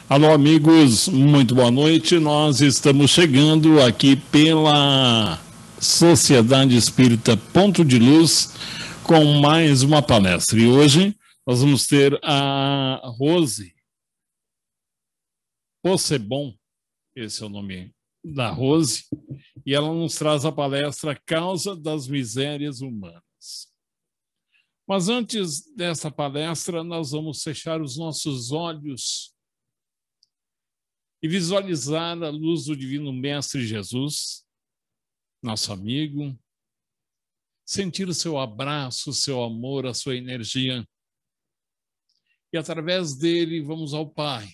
Alô, amigos, muito boa noite. Nós estamos chegando aqui pela Sociedade Espírita Ponto de Luz com mais uma palestra. E hoje nós vamos ter a Rose Possebon, esse é o nome da Rose, e ela nos traz a palestra Causa das Misérias Humanas. Mas antes dessa palestra, nós vamos fechar os nossos olhos e visualizar a luz do Divino Mestre Jesus, nosso amigo, sentir o seu abraço, o seu amor, a sua energia. E através dele vamos ao Pai.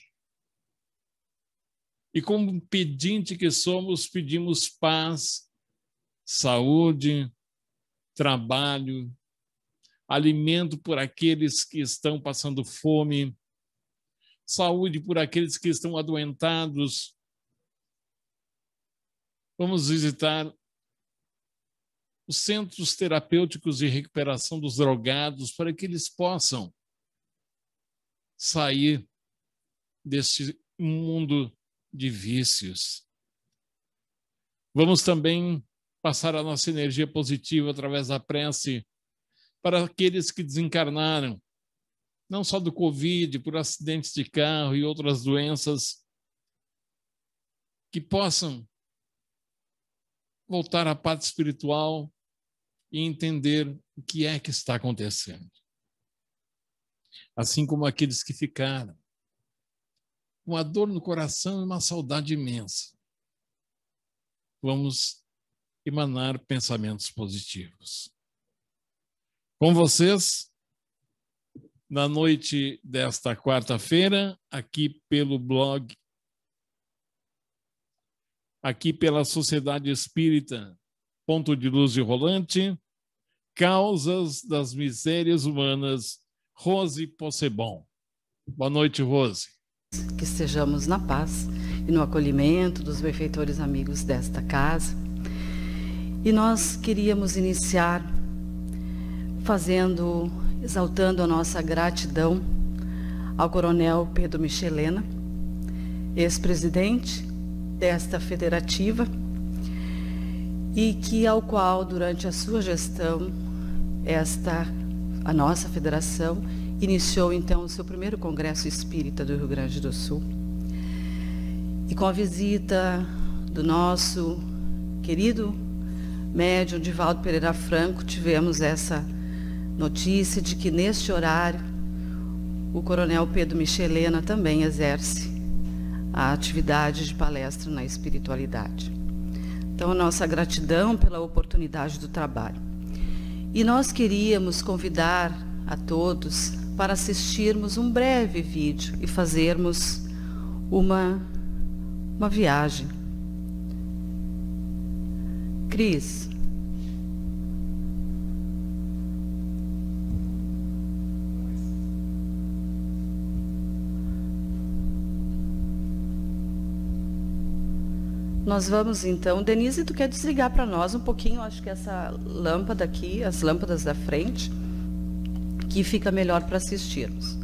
E como pedinte que somos, pedimos paz, saúde, trabalho, alimento por aqueles que estão passando fome, saúde por aqueles que estão adoentados. Vamos visitar os centros terapêuticos de recuperação dos drogados para que eles possam sair deste mundo de vícios. Vamos também passar a nossa energia positiva através da prece para aqueles que desencarnaram, não só do Covid, por acidentes de carro e outras doenças, que possam voltar à parte espiritual e entender o que é que está acontecendo. Assim como aqueles que ficaram com a dor no coração e uma saudade imensa. Vamos emanar pensamentos positivos. Com vocês, na noite desta quarta-feira, aqui pelo blog, aqui pela Sociedade Espírita Ponto de Luz de Rolante, Causas das Misérias Humanas, Rose Possebon. Boa noite, Rose. Que estejamos na paz e no acolhimento dos benfeitores amigos desta casa. E nós queríamos iniciar exaltando a nossa gratidão ao Coronel Pedro Michelena, ex-presidente desta federativa, e ao qual, durante a sua gestão, a nossa federação iniciou, então, o seu primeiro Congresso Espírita do Rio Grande do Sul. E com a visita do nosso querido médium Divaldo Pereira Franco, tivemos essa notícia de que, neste horário, o Coronel Pedro Michelena também exerce a atividade de palestra na espiritualidade. Então, a nossa gratidão pela oportunidade do trabalho. E nós queríamos convidar a todos para assistirmos um breve vídeo e fazermos uma viagem. Cris. Nós vamos então, Denise, tu quer desligar para nós um pouquinho, acho que essa lâmpada aqui, as lâmpadas da frente, que fica melhor para assistirmos.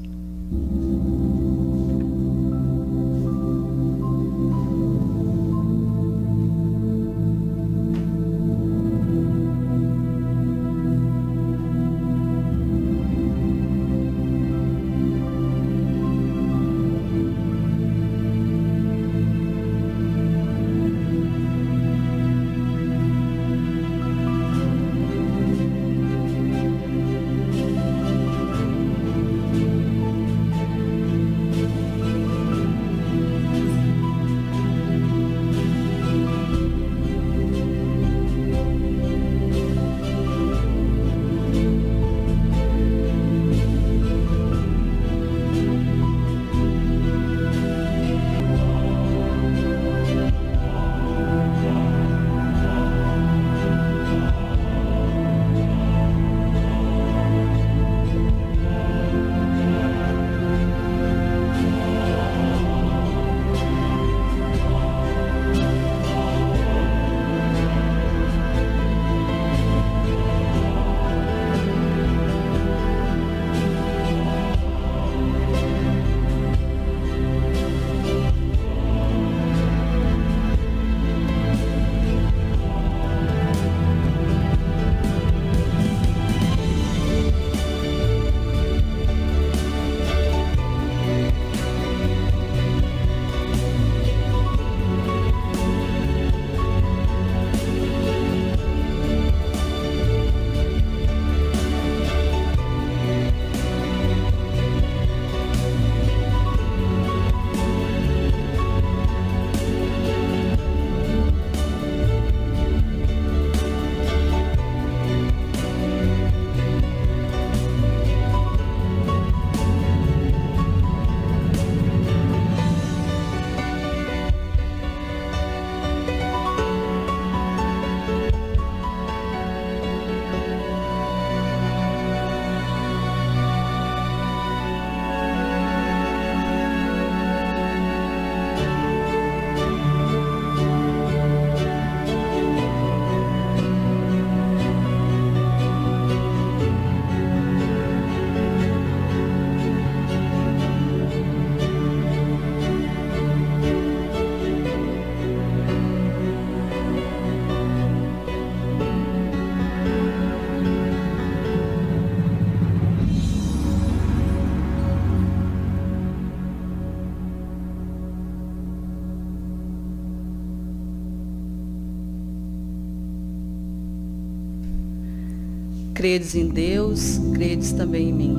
credes em Deus, credes também em mim.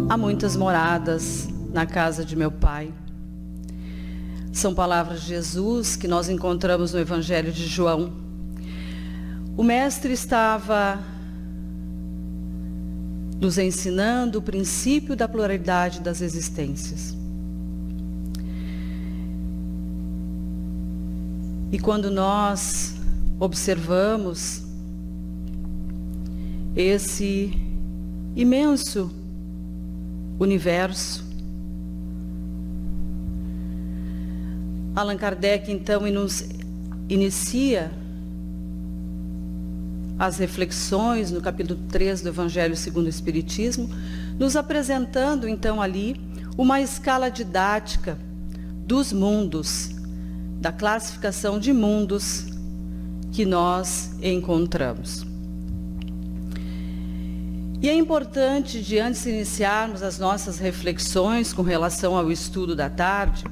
Há muitas moradas na casa de meu Pai. São palavras de Jesus que nós encontramos no Evangelho de João. O Mestre estava nos ensinando o princípio da pluralidade das existências. E quando nós observamos esse imenso universo, Allan Kardec então inicia as reflexões no capítulo 3 do Evangelho segundo o Espiritismo, nos apresentando então ali uma escala didática dos mundos, da classificação de mundos que nós encontramos. E é importante, antes de iniciarmos as nossas reflexões com relação ao estudo da tarde,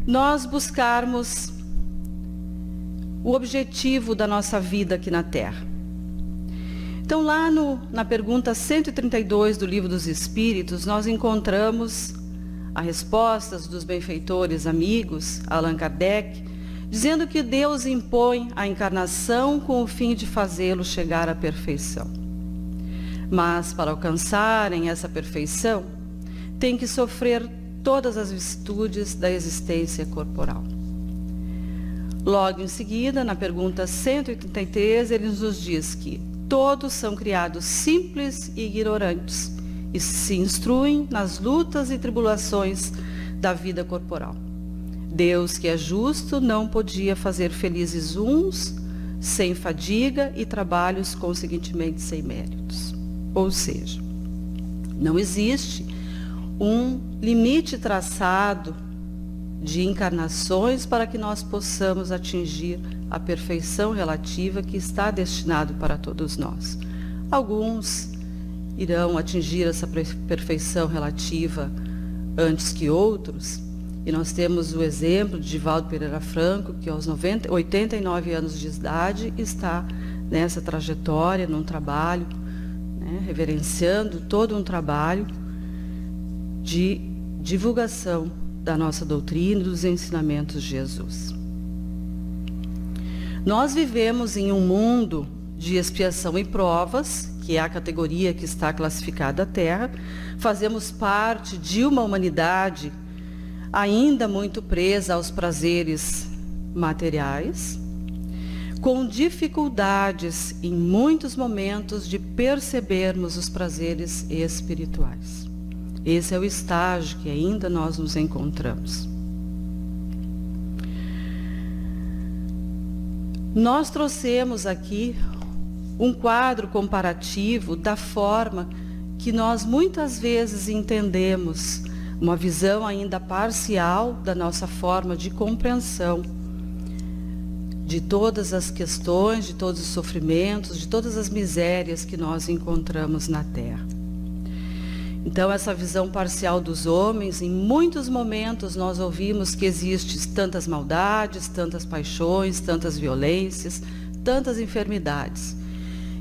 nós buscarmos o objetivo da nossa vida aqui na Terra. Então, lá na pergunta 132 do Livro dos Espíritos, nós encontramos as respostas dos benfeitores amigos, Allan Kardec, dizendo que Deus impõe a encarnação com o fim de fazê-lo chegar à perfeição. Mas, para alcançarem essa perfeição, tem que sofrer todas as vicissitudes da existência corporal. Logo em seguida, na pergunta 183, ele nos diz que todos são criados simples e ignorantes e se instruem nas lutas e tribulações da vida corporal. Deus, que é justo, não podia fazer felizes uns sem fadiga e trabalhos consequentemente sem méritos. Ou seja, não existe um limite traçado de encarnações para que nós possamos atingir a perfeição relativa que está destinado para todos nós. Alguns irão atingir essa perfeição relativa antes que outros, e nós temos o exemplo de Divaldo Pereira Franco, que aos 89 anos de idade está nessa trajetória, num trabalho, reverenciando todo um trabalho de divulgação da nossa doutrina e dos ensinamentos de Jesus. Nós vivemos em um mundo de expiação e provas, que é a categoria que está classificada à Terra. Fazemos parte de uma humanidade ainda muito presa aos prazeres materiais, com dificuldades em muitos momentos de percebermos os prazeres espirituais. Esse é o estágio que ainda nós nos encontramos. Nós trouxemos aqui um quadro comparativo da forma que nós muitas vezes entendemos, uma visão ainda parcial da nossa forma de compreensão de todas as questões, de todos os sofrimentos, de todas as misérias que nós encontramos na Terra. Então, essa visão parcial dos homens, em muitos momentos nós ouvimos que existem tantas maldades, tantas paixões, tantas violências, tantas enfermidades.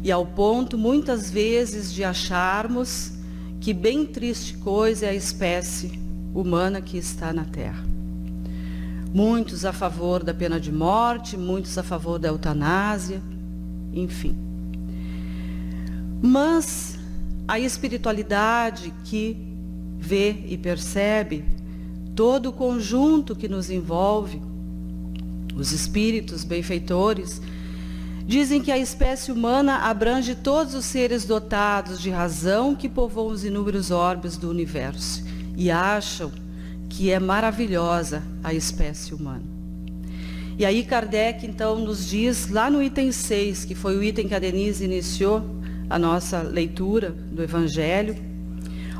E ao ponto, muitas vezes, de acharmos que bem triste coisa é a espécie humana que está na Terra. Muitos a favor da pena de morte, muitos a favor da eutanásia, enfim. Mas a espiritualidade que vê e percebe todo o conjunto que nos envolve, os espíritos benfeitores, dizem que a espécie humana abrange todos os seres dotados de razão que povoam os inúmeros orbes do universo e acham que é maravilhosa a espécie humana. E aí Kardec então nos diz, lá no item 6, que foi o item que a Denise iniciou a nossa leitura do Evangelho: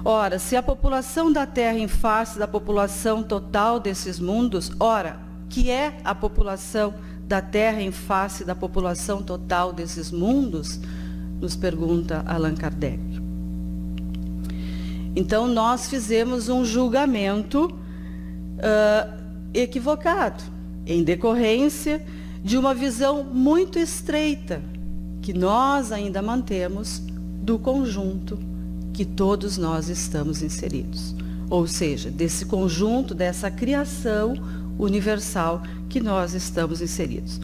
ora, se a população da Terra em face da população total desses mundos, ora, que é a população da Terra em face da população total desses mundos? Nos pergunta Allan Kardec. Então nós fizemos um julgamento equivocado, em decorrência de uma visão muito estreita que nós ainda mantemos do conjunto que todos nós estamos inseridos. Ou seja, desse conjunto, dessa criação universal que nós estamos inseridos.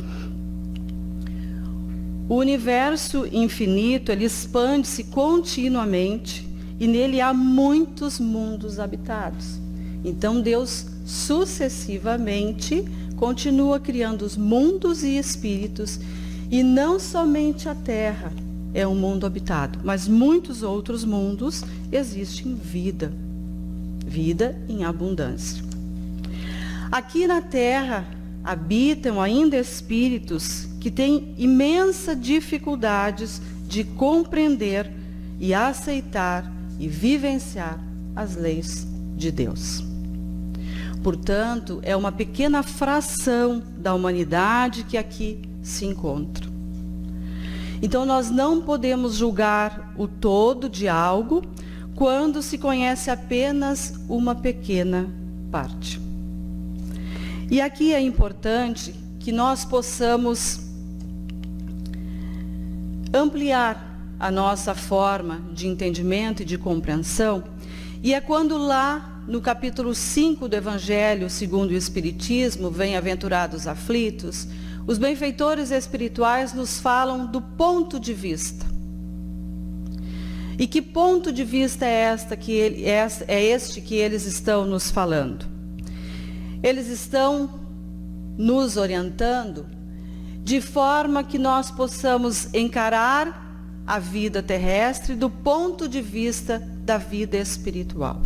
O universo infinito, ele expande-se continuamente e nele há muitos mundos habitados. Então Deus sucessivamente continua criando os mundos e espíritos, e não somente a Terra é um mundo habitado, mas muitos outros mundos existem vida em abundância. Aqui na Terra habitam ainda espíritos que têm imensas dificuldades de compreender e aceitar e vivenciar as leis de Deus. Portanto, é uma pequena fração da humanidade que aqui se encontra. Então, nós não podemos julgar o todo de algo quando se conhece apenas uma pequena parte. E aqui é importante que nós possamos ampliar a nossa forma de entendimento e de compreensão, e é quando lá no capítulo 5 do Evangelho segundo o Espiritismo, Bem-aventurados aflitos, os benfeitores espirituais nos falam do ponto de vista. E que ponto de vista é este que eles estão nos falando? Eles estão nos orientando de forma que nós possamos encarar a vida terrestre do ponto de vista da vida espiritual.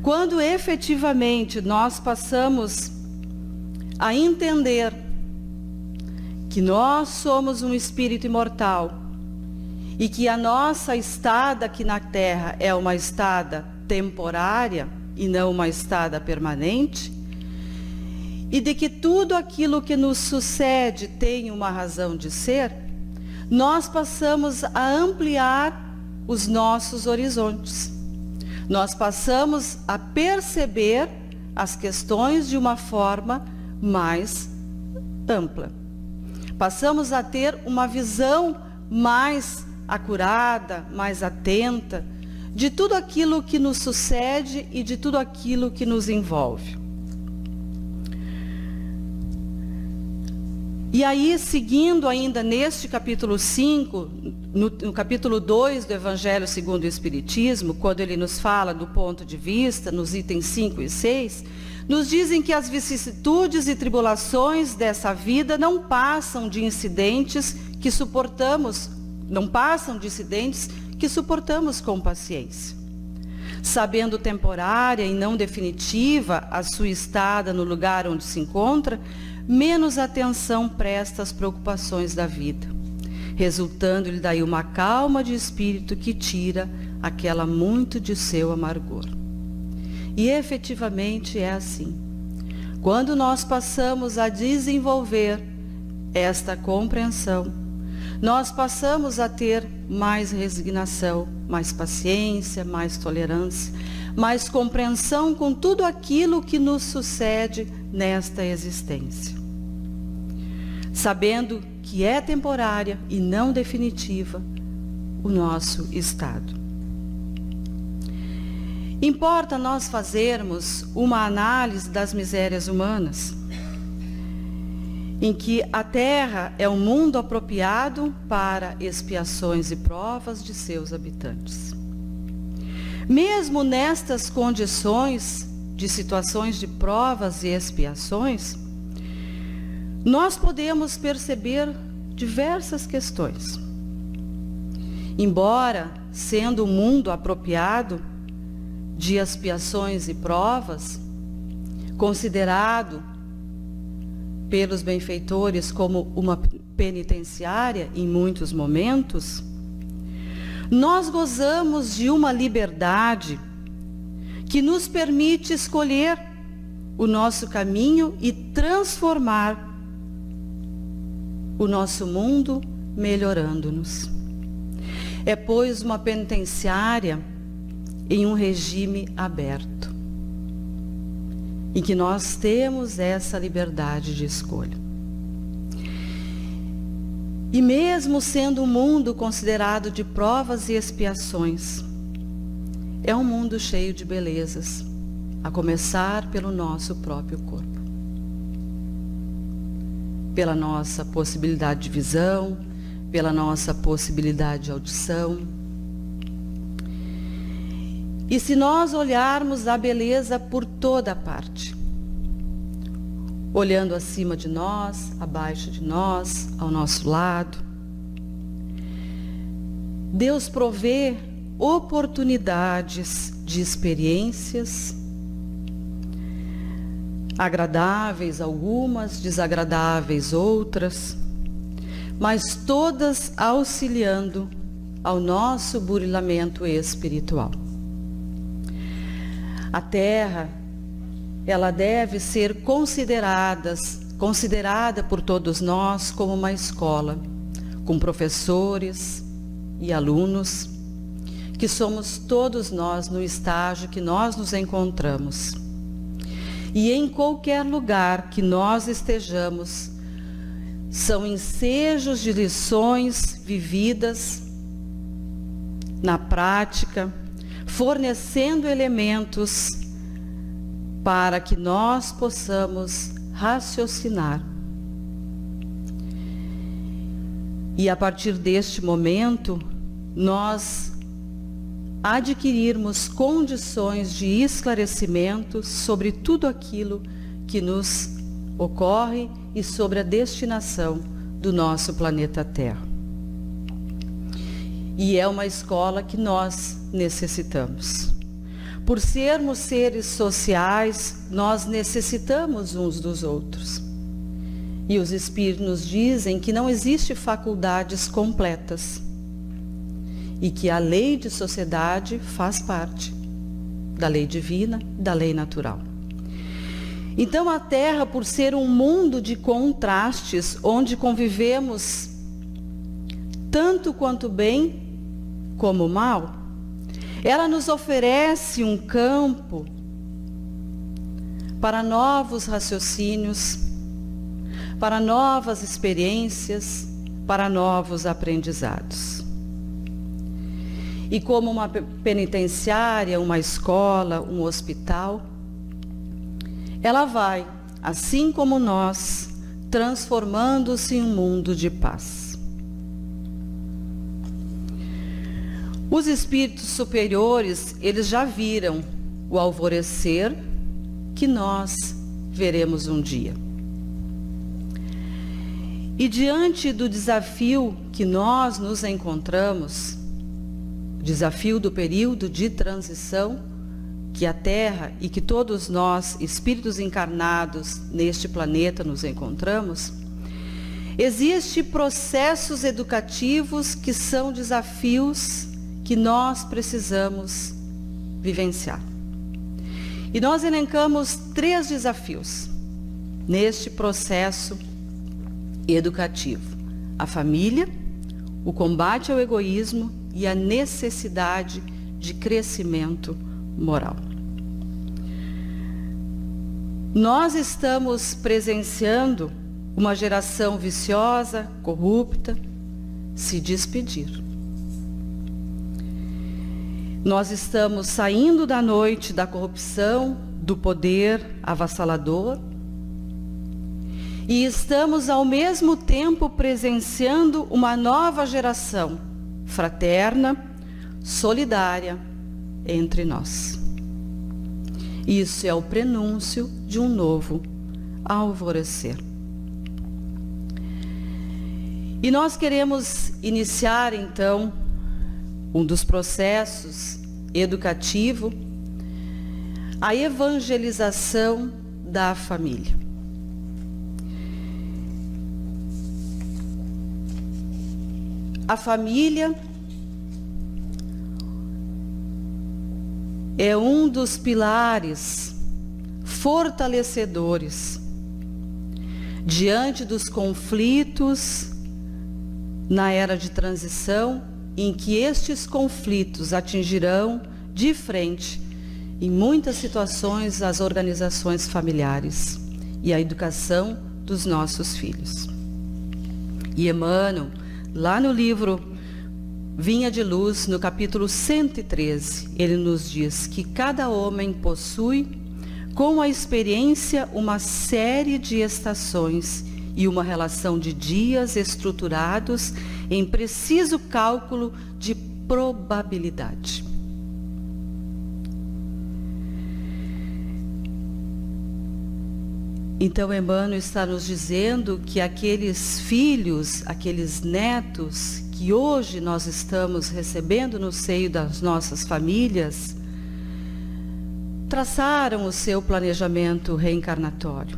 Quando efetivamente nós passamos a entender que nós somos um espírito imortal e que a nossa estada aqui na Terra é uma estada temporária e não uma estada permanente, e de que tudo aquilo que nos sucede tem uma razão de ser, nós passamos a ampliar os nossos horizontes. Nós passamos a perceber as questões de uma forma mais ampla. Passamos a ter uma visão mais acurada, mais atenta de tudo aquilo que nos sucede e de tudo aquilo que nos envolve. E aí, seguindo ainda neste capítulo 5, no capítulo 2 do Evangelho segundo o Espiritismo, quando ele nos fala do ponto de vista, nos itens 5 e 6, nos dizem que as vicissitudes e tribulações dessa vida não passam de incidentes que suportamos, com paciência. Sabendo temporária e não definitiva a sua estada no lugar onde se encontra, menos atenção presta às preocupações da vida, resultando-lhe daí uma calma de espírito que tira aquela muito de seu amargor. E efetivamente é assim. Quando nós passamos a desenvolver esta compreensão, nós passamos a ter mais resignação, mais paciência, mais tolerância, mais compreensão com tudo aquilo que nos sucede nesta existência. Sabendo que é temporária e não definitiva o nosso estado. Importa nós fazermos uma análise das misérias humanas, em que a Terra é um mundo apropriado para expiações e provas de seus habitantes. Mesmo nestas condições de situações de provas e expiações, nós podemos perceber diversas questões. Embora sendo um mundo apropriado de expiações e provas, considerado pelos benfeitores como uma penitenciária em muitos momentos, nós gozamos de uma liberdade que nos permite escolher o nosso caminho e transformar o nosso mundo, melhorando-nos. É, pois, uma penitenciária em um regime aberto, em que nós temos essa liberdade de escolha. E mesmo sendo um mundo considerado de provas e expiações, é um mundo cheio de belezas, a começar pelo nosso próprio corpo. Pela nossa possibilidade de visão, pela nossa possibilidade de audição. E se nós olharmos a beleza por toda parte, olhando acima de nós, abaixo de nós, ao nosso lado, Deus provê oportunidades de experiências agradáveis algumas, desagradáveis outras, mas todas auxiliando ao nosso burilamento espiritual. A Terra, ela deve ser considerada por todos nós como uma escola, com professores e alunos, que somos todos nós no estágio que nós nos encontramos. E em qualquer lugar que nós estejamos, são ensejos de lições vividas na prática, fornecendo elementos para que nós possamos raciocinar. E a partir deste momento, nós adquirirmos condições de esclarecimento sobre tudo aquilo que nos ocorre e sobre a destinação do nosso planeta Terra. E é uma escola que nós necessitamos. Por sermos seres sociais, nós necessitamos uns dos outros. E os espíritos nos dizem que não existe faculdades completas e que a lei de sociedade faz parte da lei divina e da lei natural. Então a Terra, por ser um mundo de contrastes, onde convivemos tanto quanto bem como mal, ela nos oferece um campo para novos raciocínios, para novas experiências, para novos aprendizados. E como uma penitenciária, uma escola, um hospital, ela vai, assim como nós, transformando-se em um mundo de paz. Os espíritos superiores, eles já viram o alvorecer que nós veremos um dia. E diante do desafio que nós nos encontramos, desafio do período de transição, que a Terra e que todos nós, espíritos encarnados neste planeta, nos encontramos, existem processos educativos que são desafios que nós precisamos vivenciar. E nós elencamos 3 desafios neste processo educativo: a família, o combate ao egoísmo e a necessidade de crescimento moral. Nós estamos presenciando uma geração viciosa, corrupta, se despedir. Nós estamos saindo da noite da corrupção, do poder avassalador, e estamos ao mesmo tempo presenciando uma nova geração fraterna, solidária entre nós. Isso é o prenúncio de um novo alvorecer. E nós queremos iniciar então um dos processos educativo, a evangelização da família. A família é um dos pilares fortalecedores diante dos conflitos na era de transição, em que estes conflitos atingirão de frente, em muitas situações, as organizações familiares e a educação dos nossos filhos. E Emmanuel, lá no livro Vinha de Luz, no capítulo 113, ele nos diz que cada homem possui, com a experiência, uma série de estações e uma relação de dias estruturados em preciso cálculo de probabilidade. Então, Emmanuel está nos dizendo que aqueles filhos, aqueles netos que hoje nós estamos recebendo no seio das nossas famílias, traçaram o seu planejamento reencarnatório,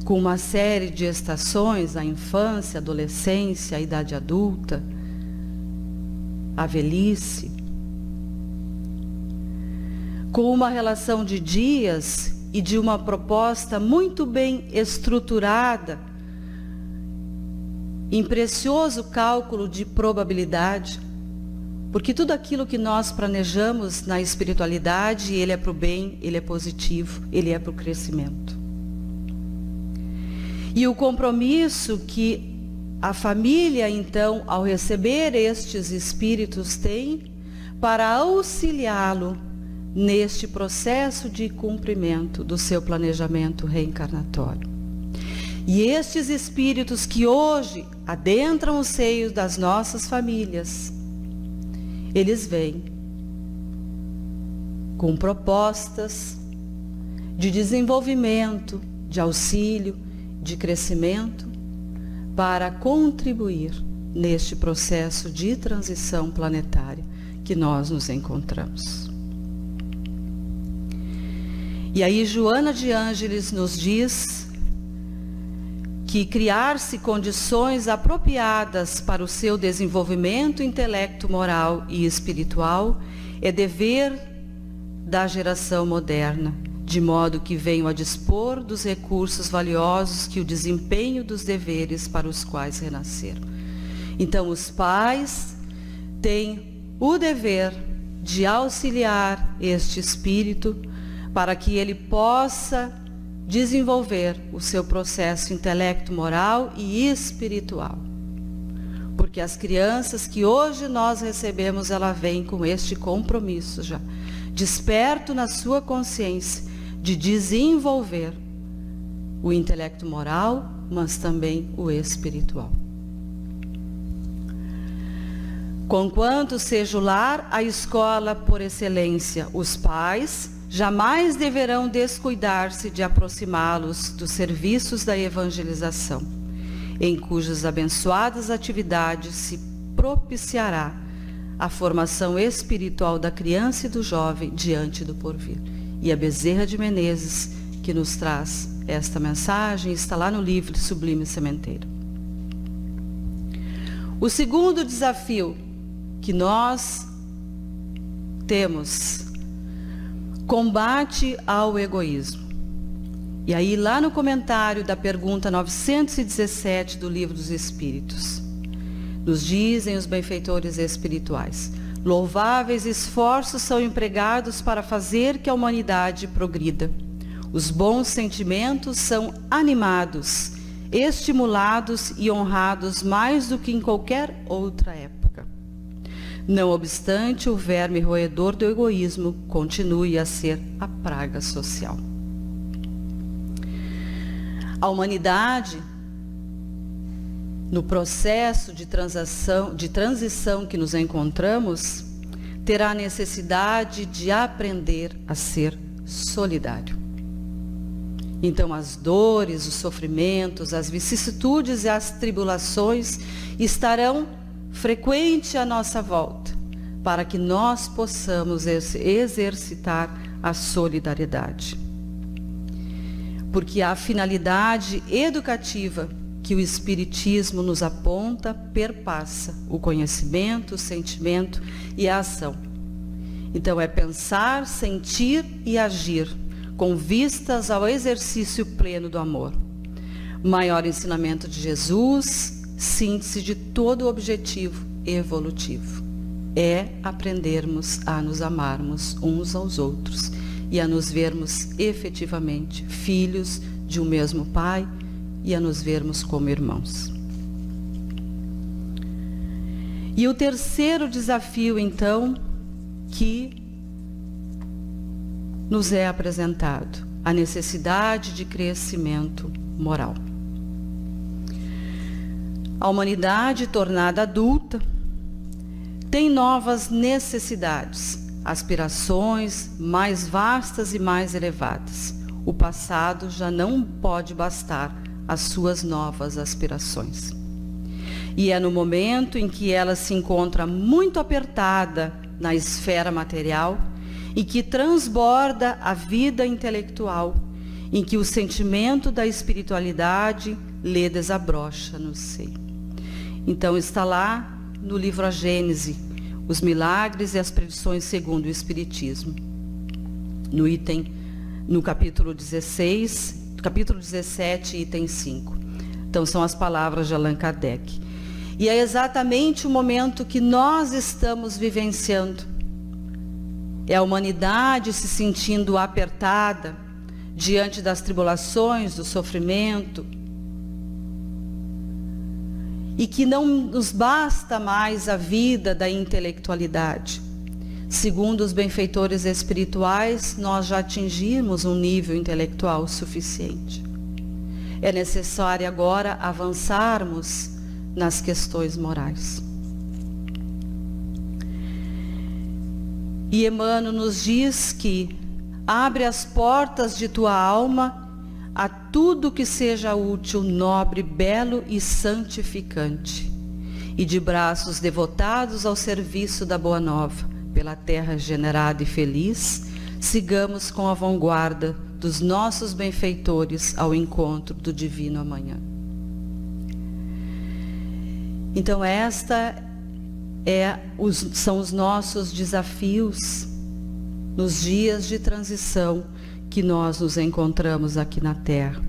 com uma série de estações, a infância, a adolescência, a idade adulta, a velhice, com uma relação de dias e de uma proposta muito bem estruturada, em precioso cálculo de probabilidade, porque tudo aquilo que nós planejamos na espiritualidade, ele é para o bem, ele é positivo, ele é para o crescimento. E o compromisso que a família, então, ao receber estes espíritos, tem para auxiliá-lo neste processo de cumprimento do seu planejamento reencarnatório. E estes espíritos que hoje adentram os seios das nossas famílias, eles vêm com propostas de desenvolvimento, de auxílio, de crescimento, para contribuir neste processo de transição planetária que nós nos encontramos. E aí Joana de Ângeles nos diz que criar-se condições apropriadas para o seu desenvolvimento intelecto-moral e espiritual é dever da geração moderna, de modo que venham a dispor dos recursos valiosos que o desempenho dos deveres para os quais renasceram. Então, os pais têm o dever de auxiliar este espírito para que ele possa desenvolver o seu processo intelecto-moral e espiritual. Porque as crianças que hoje nós recebemos, ela vem com este compromisso já, desperto na sua consciência, de desenvolver o intelecto-moral, mas também o espiritual. Conquanto seja o lar a escola por excelência, os pais jamais deverão descuidar-se de aproximá-los dos serviços da evangelização, em cujas abençoadas atividades se propiciará a formação espiritual da criança e do jovem diante do porvir. E a Bezerra de Menezes, que nos traz esta mensagem, está lá no livro Sublime Sementeiro. O segundo desafio que nós temos: combate ao egoísmo. E aí, lá no comentário da pergunta 917 do Livro dos Espíritos, nos dizem os benfeitores espirituais: louváveis esforços são empregados para fazer que a humanidade progrida. Os bons sentimentos são animados, estimulados e honrados mais do que em qualquer outra época. Não obstante, o verme roedor do egoísmo continue a ser a praga social. A humanidade, no processo de transição que nos encontramos, terá necessidade de aprender a ser solidário. Então, as dores, os sofrimentos, as vicissitudes e as tribulações estarão frequentes à nossa volta, para que nós possamos exercitar a solidariedade. Porque a finalidade educativa que o Espiritismo nos aponta perpassa o conhecimento, o sentimento e a ação. Então, é pensar, sentir e agir com vistas ao exercício pleno do amor. Maior ensinamento de Jesus, síntese de todo o objetivo evolutivo. É aprendermos a nos amarmos uns aos outros e a nos vermos efetivamente filhos de um mesmo Pai e a nos vermos como irmãos. E o terceiro desafio, então, que nos é apresentado, a necessidade de crescimento moral. A humanidade tornada adulta tem novas necessidades, aspirações mais vastas e mais elevadas. O passado já não pode bastar às suas novas aspirações. E é no momento em que ela se encontra muito apertada na esfera material, em que transborda a vida intelectual, em que o sentimento da espiritualidade lhe desabrocha no seio. Então está lá no livro A Gênese, os milagres e as predições segundo o Espiritismo. No capítulo 16, capítulo 17, item 5. Então são as palavras de Allan Kardec. E é exatamente o momento que nós estamos vivenciando. É a humanidade se sentindo apertada diante das tribulações, do sofrimento, e que não nos basta mais a vida da intelectualidade. Segundo os benfeitores espirituais, nós já atingimos um nível intelectual suficiente. É necessário agora avançarmos nas questões morais. E Emmanuel nos diz que abre as portas de tua alma a tudo que seja útil, nobre, belo e santificante, e de braços devotados ao serviço da Boa Nova, pela terra generada e feliz, sigamos com a vanguarda dos nossos benfeitores ao encontro do divino amanhã. Então são os nossos desafios nos dias de transição que nós nos encontramos aqui na Terra.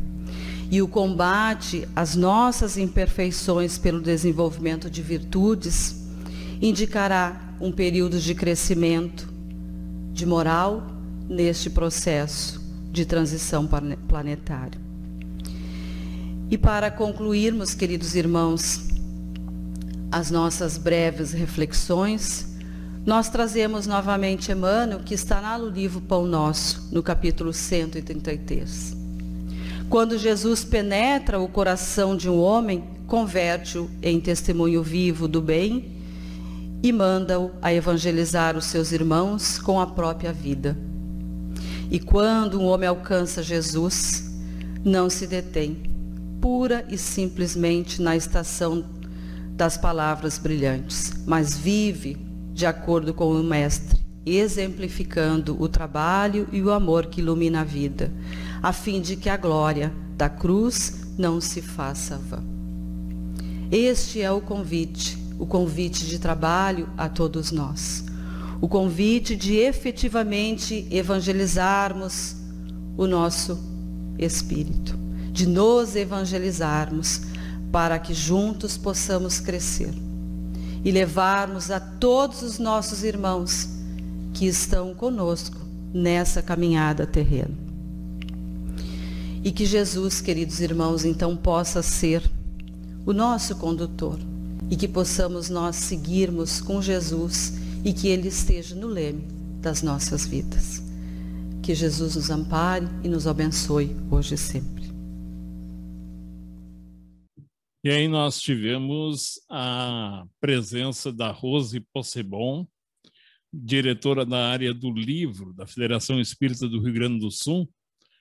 E o combate às nossas imperfeições pelo desenvolvimento de virtudes indicará um período de crescimento de moral neste processo de transição planetária. E para concluirmos, queridos irmãos, as nossas breves reflexões, nós trazemos novamente Emmanuel, que está lá no livro Pão Nosso, no capítulo 133. Quando Jesus penetra o coração de um homem, converte-o em testemunho vivo do bem e manda-o a evangelizar os seus irmãos com a própria vida. E quando um homem alcança Jesus, não se detém, pura e simplesmente na estação das palavras brilhantes, mas vive de acordo com o Mestre, exemplificando o trabalho e o amor que ilumina a vida, a fim de que a glória da cruz não se faça vã. Este é o convite de trabalho a todos nós, o convite de efetivamente evangelizarmos o nosso espírito, de nos evangelizarmos para que juntos possamos crescer e levarmos a todos os nossos irmãos que estão conosco nessa caminhada terrena. E que Jesus, queridos irmãos, então possa ser o nosso condutor e que possamos nós seguirmos com Jesus e que Ele esteja no leme das nossas vidas. Que Jesus nos ampare e nos abençoe hoje e sempre. E aí nós tivemos a presença da Rose Possebon, diretora da área do livro da Federação Espírita do Rio Grande do Sul,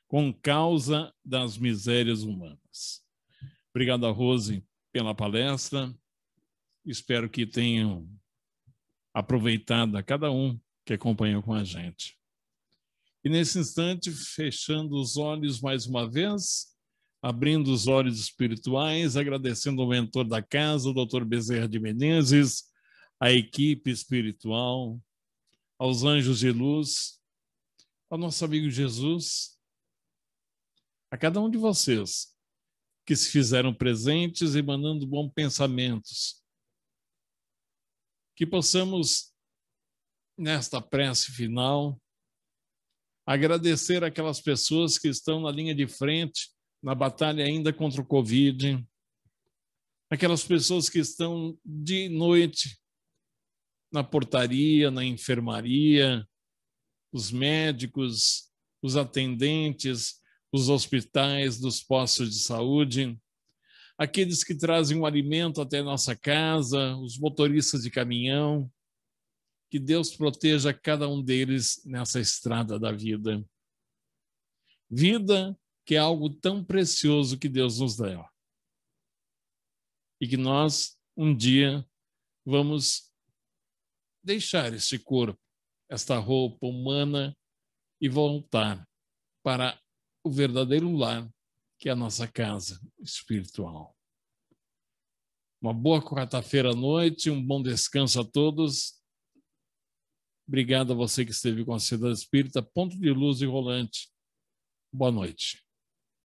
com Causa das Misérias Humanas. Obrigado, Rose, pela palestra. Espero que tenham aproveitado a cada um que acompanhou com a gente. E nesse instante, fechando os olhos mais uma vez, abrindo os olhos espirituais, agradecendo ao mentor da casa, o Dr. Bezerra de Menezes, à equipe espiritual, aos anjos de luz, ao nosso amigo Jesus, a cada um de vocês que se fizeram presentes emanando bons pensamentos, que possamos, nesta prece final, agradecer aquelas pessoas que estão na linha de frente, na batalha ainda contra o Covid, aquelas pessoas que estão de noite na portaria, na enfermaria, os médicos, os atendentes, os hospitais, dos postos de saúde, aqueles que trazem um alimento até nossa casa, os motoristas de caminhão. Que Deus proteja cada um deles nessa estrada da vida. Vida que é algo tão precioso que Deus nos deu. E que nós, um dia, vamos deixar este corpo, esta roupa humana e voltar para o verdadeiro lar, que é a nossa casa espiritual. Uma boa quarta-feira à noite, um bom descanso a todos. Obrigado a você que esteve com a Sociedade Espírita Ponto de Luz e Rolante. Boa noite.